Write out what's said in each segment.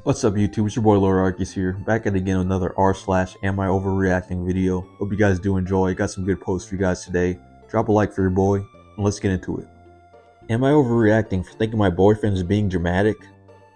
What's up YouTube, it's your boy Lord Arceus here, back at again with another r/AmIOverreacting video. Hope you guys do enjoy, got some good posts for you guys today. Drop a like for your boy, and let's get into it. Am I overreacting for thinking my boyfriend is being dramatic?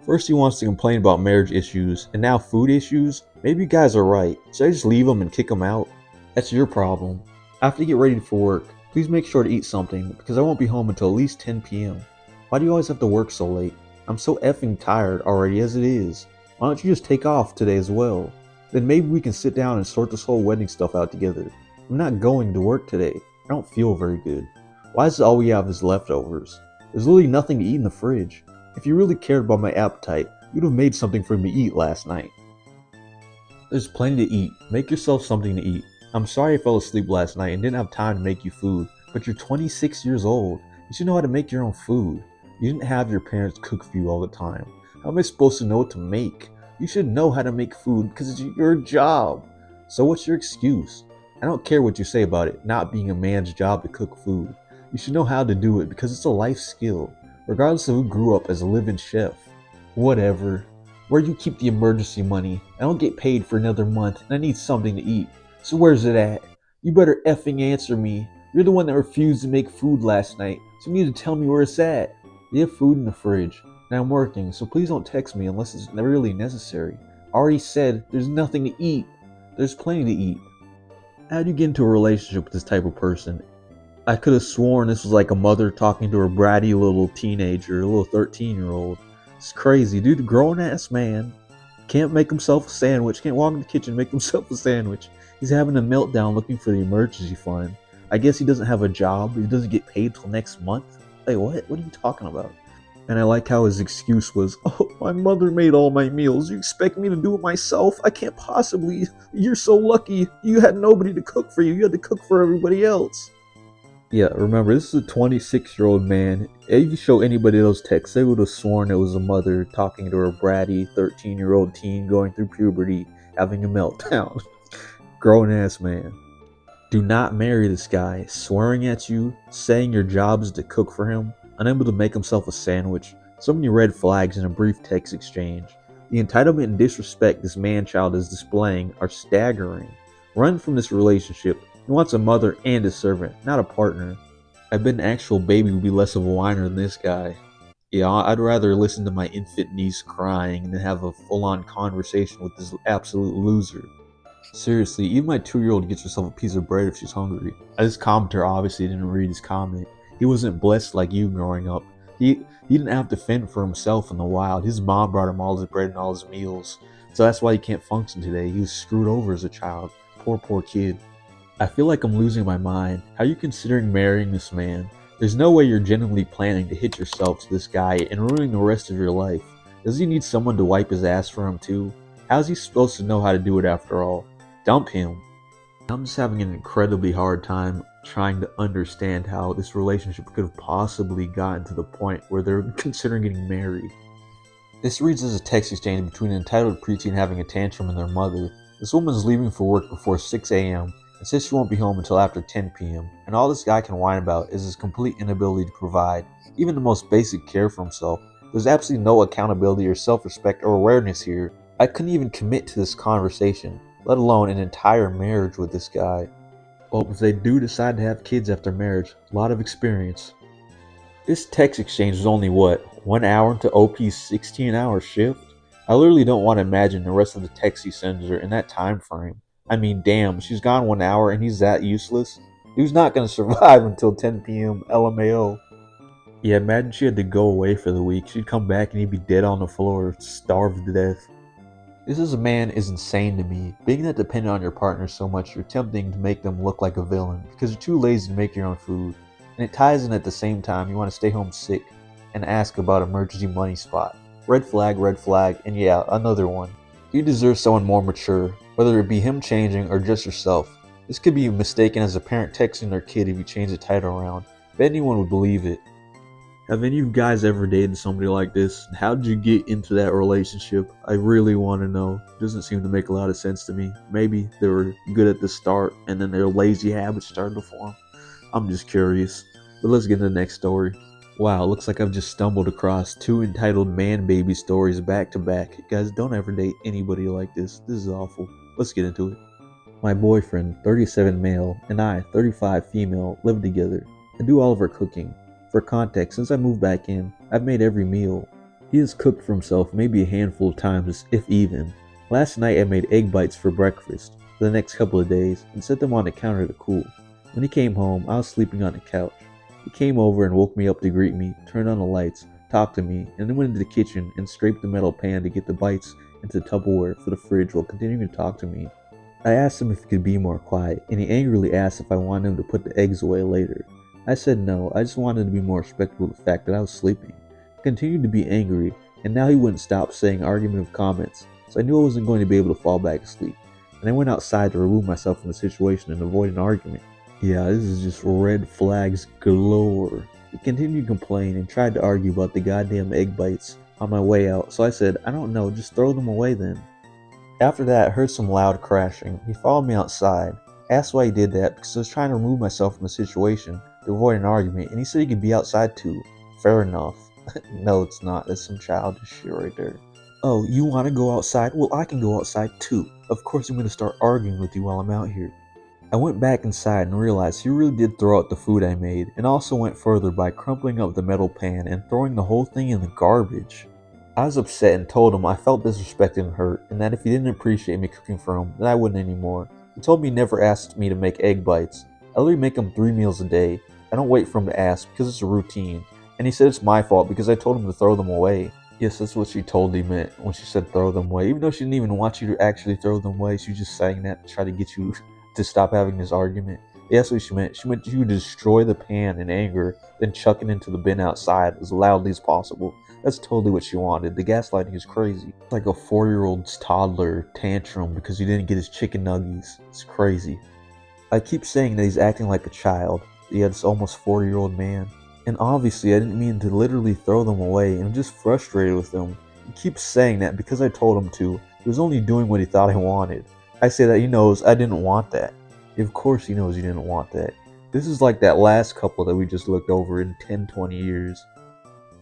First he wants to complain about marriage issues, and now food issues? Maybe you guys are right, should I just leave him and kick him out? That's your problem. After you get ready for work, please make sure to eat something, because I won't be home until at least 10 p.m. Why do you always have to work so late? I'm so effing tired already as it is. Why don't you just take off today as well? Then maybe we can sit down and sort this whole wedding stuff out together. I'm not going to work today. I don't feel very good. Why is all we have is leftovers? There's literally nothing to eat in the fridge. If you really cared about my appetite, you'd have made something for me to eat last night. There's plenty to eat. Make yourself something to eat. I'm sorry I fell asleep last night and didn't have time to make you food, but you're 26 years old. You should know how to make your own food. You didn't have your parents cook for you all the time. How am I supposed to know what to make? You should know how to make food because it's your job. So what's your excuse? I don't care what you say about it not being a man's job to cook food. You should know how to do it because it's a life skill, regardless of who grew up as a living chef. Whatever. Where you keep the emergency money? I don't get paid for another month and I need something to eat. So where's it at? You better effing answer me. You're the one that refused to make food last night, so you need to tell me where it's at. We have food in the fridge, and I'm working, so please don't text me unless it's really necessary. I already said there's nothing to eat. There's plenty to eat. How do you get into a relationship with this type of person? I could have sworn this was like a mother talking to her bratty little teenager, a little 13-year-old. It's crazy, dude. A grown-ass man can't make himself a sandwich, can't walk in the kitchen and make himself a sandwich. He's having a meltdown looking for the emergency fund. I guess he doesn't have a job, he doesn't get paid till next month. Wait, what? What are you talking about? And I like how his excuse was, oh, my mother made all my meals. You expect me to do it myself? I can't possibly. You're so lucky. You had nobody to cook for you. You had to cook for everybody else. Yeah, remember, this is a 26-year-old man. If you show anybody those texts, they would have sworn it was a mother talking to her bratty 13-year-old teen going through puberty, having a meltdown. Grown-ass man. Do not marry this guy, swearing at you, saying your job is to cook for him, unable to make himself a sandwich. So many red flags in a brief text exchange. The entitlement and disrespect this man-child is displaying are staggering. Run from this relationship. He wants a mother and a servant, not a partner. I bet an actual baby would be less of a whiner than this guy. Yeah, I'd rather listen to my infant niece crying than have a full-on conversation with this absolute loser. Seriously, even my 2-year-old gets herself a piece of bread if she's hungry. This commenter obviously didn't read his comment. He wasn't blessed like you growing up. He didn't have to fend for himself in the wild. His mom brought him all his bread and all his meals. So that's why he can't function today. He was screwed over as a child. Poor kid. I feel like I'm losing my mind. How are you considering marrying this man? There's no way you're genuinely planning to hitch yourself to this guy and ruining the rest of your life. Does he need someone to wipe his ass for him too? How's he supposed to know how to do it after all? Dump him. I'm just having an incredibly hard time trying to understand how this relationship could have possibly gotten to the point where they're considering getting married. This reads as a text exchange between an entitled preteen having a tantrum and their mother. This woman's leaving for work before 6 a.m. and says she won't be home until after 10 p.m. And all this guy can whine about is his complete inability to provide even the most basic care for himself. There's absolutely no accountability or self-respect or awareness here. I couldn't even commit to this conversation, let alone an entire marriage with this guy. Well, if they do decide to have kids after marriage, a lot of experience. This text exchange was only, 1 hour into OP's 16-hour shift? I literally don't want to imagine the rest of the texts he sends her in that time frame. I mean, damn, she's gone 1 hour and he's that useless? He was not going to survive until 10 p.m. LMAO. Yeah, imagine she had to go away for the week. She'd come back and he'd be dead on the floor, starved to death. This as a man is insane to me. Being that dependent on your partner so much, you're attempting to make them look like a villain because you're too lazy to make your own food. And it ties in at the same time you want to stay home sick and ask about emergency money spot. Red flag, and yeah, another one. You deserve someone more mature, whether it be him changing or just yourself. This could be mistaken as a parent texting their kid if you change the title around. But anyone would believe it. Have any of you guys ever dated somebody like this? How did you get into that relationship? I really want to know. It doesn't seem to make a lot of sense to me. Maybe they were good at the start and then their lazy habits started to form. I'm just curious. But let's get to the next story. Wow, looks like I've just stumbled across two entitled man baby stories back to back. Guys, don't ever date anybody like this. This is awful. Let's get into it. My boyfriend, 37 male, and I, 35 female, live together. I do all of our cooking. For context, since I moved back in, I've made every meal. He has cooked for himself maybe a handful of times, if even. Last night I made egg bites for breakfast for the next couple of days and set them on the counter to cool. When he came home, I was sleeping on the couch. He came over and woke me up to greet me, turned on the lights, talked to me, and then went into the kitchen and scraped the metal pan to get the bites into the Tupperware for the fridge while continuing to talk to me. I asked him if he could be more quiet, and he angrily asked if I wanted him to put the eggs away later. I said no, I just wanted to be more respectful of the fact that I was sleeping. He continued to be angry, and now he wouldn't stop saying argumentative comments, so I knew I wasn't going to be able to fall back asleep, and I went outside to remove myself from the situation and avoid an argument. Yeah, this is just red flags galore. He continued to complain and tried to argue about the goddamn egg bites on my way out, so I said, I don't know, just throw them away then. After that, I heard some loud crashing. He followed me outside. I asked why he did that because I was trying to remove myself from the situation to avoid an argument, and he said he could be outside too. Fair enough. No, it's not. That's some childish shit right there. Oh, you want to go outside? Well, I can go outside too. Of course, I'm going to start arguing with you while I'm out here. I went back inside and realized he really did throw out the food I made, and also went further by crumpling up the metal pan and throwing the whole thing in the garbage. I was upset and told him I felt disrespected and hurt, and that if he didn't appreciate me cooking for him, then I wouldn't anymore. He told me he never asked me to make egg bites. I literally make him 3 meals a day. I don't wait for him to ask because it's a routine. And he said it's my fault because I told him to throw them away. Yes, that's what she totally meant when she said throw them away. Even though she didn't even want you to actually throw them away, she was just saying that to try to get you to stop having this argument. Yeah, that's what she meant. She meant you would destroy the pan in anger, then chuck it into the bin outside as loudly as possible. That's totally what she wanted. The gaslighting is crazy. It's like a 4-year-old's toddler tantrum because he didn't get his chicken nuggies. It's crazy. I keep saying that he's acting like a child. Yeah, this almost 40-year-old man. And obviously I didn't mean to literally throw them away, and I'm just frustrated with him. He keeps saying that because I told him to. He was only doing what he thought I wanted. I say that he knows I didn't want that. Of course he knows he didn't want that. This is like that last couple that we just looked over in 10-20 years.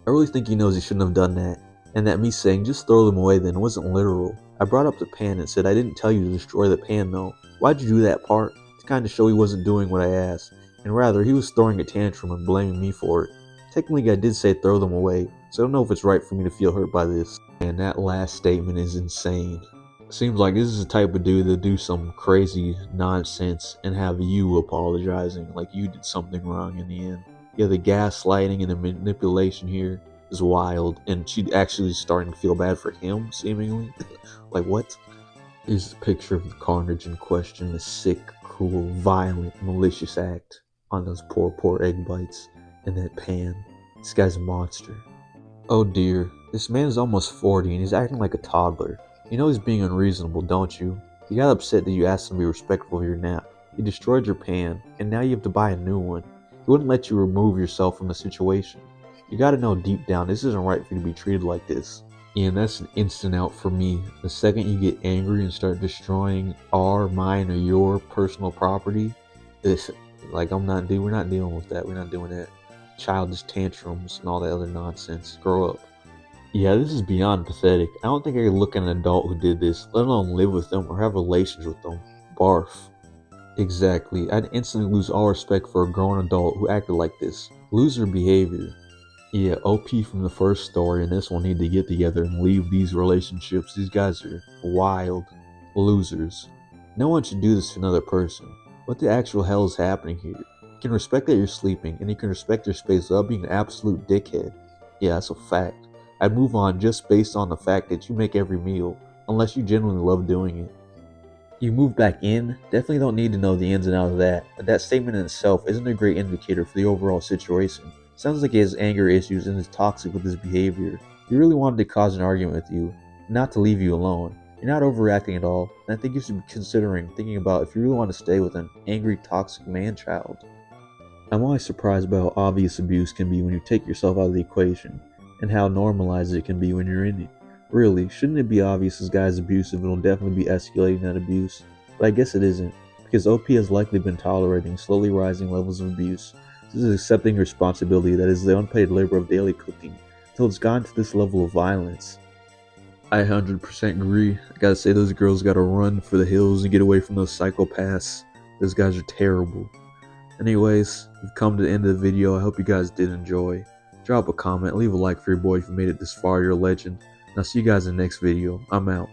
I really think he knows he shouldn't have done that, and that me saying just throw them away then wasn't literal. I brought up the pan and said I didn't tell you to destroy the pan though. Why'd you do that part? To kind of show he wasn't doing what I asked, and rather he was throwing a tantrum and blaming me for it. Technically I did say throw them away, so I don't know if it's right for me to feel hurt by this. And that last statement is insane. Seems like this is the type of dude that do some crazy nonsense and have you apologizing like you did something wrong in the end. Yeah, the gaslighting and the manipulation here is wild, and she actually is starting to feel bad for him, seemingly. Like, what? Here's a picture of the carnage in question, the sick, cruel, violent, malicious act on those poor egg bites in that pan. This guy's a monster. Oh dear, this man is almost 40 and he's acting like a toddler. You know he's being unreasonable, don't you? He got upset that you asked him to be respectful of your nap. He destroyed your pan, and now you have to buy a new one. He wouldn't let you remove yourself from the situation. You gotta know deep down this isn't right for you to be treated like this. And that's an instant out for me. The second you get angry and start destroying mine, or your personal property, it's like we're not dealing with that. We're not doing that. Childish tantrums and all that other nonsense. Grow up. Yeah, this is beyond pathetic. I don't think I could look at an adult who did this, let alone live with them or have relations with them. Barf. Exactly. I'd instantly lose all respect for a grown adult who acted like this. Loser behavior. Yeah, OP from the first story and this one need to get together and leave these relationships. These guys are wild. Losers. No one should do this to another person. What the actual hell is happening here? You can respect that you're sleeping, and you can respect your space without being an absolute dickhead. Yeah, that's a fact. I'd move on just based on the fact that you make every meal, unless you genuinely love doing it. You move back in? Definitely don't need to know the ins and outs of that, but that statement in itself isn't a great indicator for the overall situation. Sounds like he has anger issues and is toxic with his behavior. He really wanted to cause an argument with you, not to leave you alone. You're not overreacting at all, and I think you should be thinking about if you really want to stay with an angry, toxic man-child. I'm always surprised by how obvious abuse can be when you take yourself out of the equation, and how normalized it can be when you're in it. Really, shouldn't it be obvious this guy's abusive? It'll definitely be escalating that abuse. But I guess it isn't, because OP has likely been tolerating slowly rising levels of abuse, This is accepting responsibility that is the unpaid labor of daily cooking until it's gotten to this level of violence. I 100% agree. I gotta say, those girls gotta run for the hills and get away from those psychopaths. Those guys are terrible. Anyways, we've come to the end of the video. I hope you guys did enjoy. Drop a comment, leave a like for your boy if you made it this far. You're a legend. And I'll see you guys in the next video. I'm out.